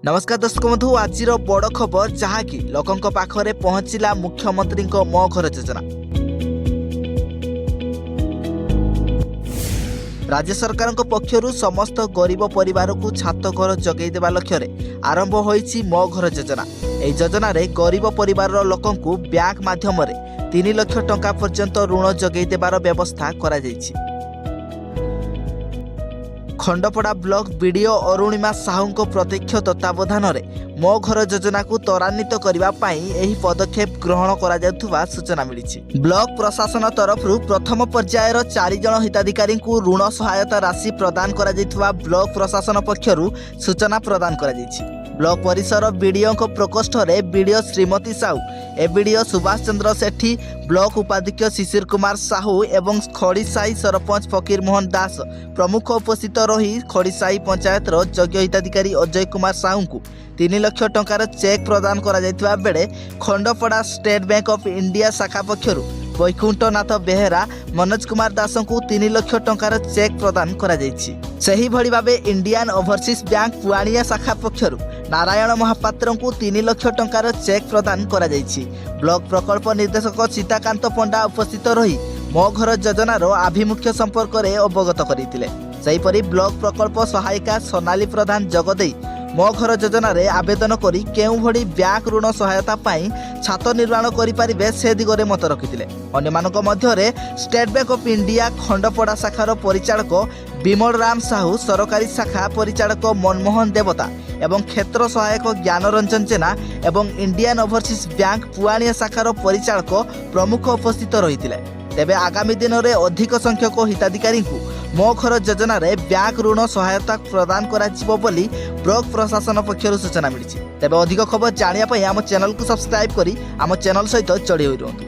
नमस्कार दर्शक बंधु, आज बड़ खबर जहाँकि लोकों पाखरे पहुंचला मुख्यमंत्री मो घर योजना। राज्य सरकार पक्षर समस्त गरीब परिवार को छात घर जगै देवा लक्ष्य आरंभ होईछि मो घर योजना। यह योजना रे गरीब परिवार लोकों को बैंक माध्यम 3 लाख टंका पर्यंत ऋण जगै देवार व्यवस्था करा जायछि। खंडपड़ा ब्लॉक बीडीओ अरुणिमा साहू प्रत्यक्ष तत्वावधान में मो घर योजना को त्वरान्वित करने पदक्षेप ग्रहण करा सूचना मिली। ब्लॉक प्रशासन तरफ प्रथम पर्यायर 4 जन हिताधिकारी को ऋण सहायता राशि प्रदान करा ब्लॉक प्रशासन पक्षर सूचना प्रदान करा। ब्लॉक परिसर बीडीओ प्रकोष्ठ में बीडीओ श्रीमती साहू, एबीडीओ सुभाष चंद्र सेठी, ब्लॉक उपाध्यक्ष शिशिर कुमार साहू एवं खड़ीसाही सरपंच फकीर मोहन दास प्रमुख उपस्थित रही खड़ीसाही पंचायत योग्य हिताधिकारी अजय कुमार साहू को 3 लाख टंकार चेक प्रदान करा बेले खंडपड़ा स्टेट बैंक ऑफ इंडिया शाखा पक्षर वैकुंठनाथ बेहेरा, मनोज कुमार दास को 3 लाख टंकार चेक प्रदान करा सही भली भावे इंडियन ओवरसीज बैंक पुआनिया शाखा पक्षर नारायण महापात्र को 3 लाख टंकार चेक प्रदान करा ब्लॉक प्रकल्प निर्देशक सीताकांत पंडा उपस्थित रही मो घर योजनार आभिमुख्य संपर्क में अवगत करते। सेहीपरि ब्लॉक प्रकल्प सहायिका सोनाली प्रधान जगदे मो घर योजना रे आवेदन करी केउ भली बैंक ऋण सहायता पाई छात निर्माण करें से दिगरे मत रखिते। अन्यमानक मध्य स्टेट बैंक ऑफ इंडिया खंडपड़ा शाखार परिचालक विमल राम साहू, सरकारी शाखा परिचालक मनमोहन देवता एवं क्षेत्र सहायक ज्ञान रंजन जेना एवं इंडियन ओवरसीज बैंक पुआनिया शाखार परिचालक प्रमुख उपस्थित रही। तेबे आगामी दिन में अधिक संख्यक हिताधिकारी को मो घर योजना रे बैंक ऋण सहायता प्रदान करा बोली ब्लॉक प्रशासन पक्षर सूचना मिली। तेबे अधिक खबर जानिया आम चैनल को सब्सक्राइब करी आम चैनल सहित जोड़ी होई रहंतु।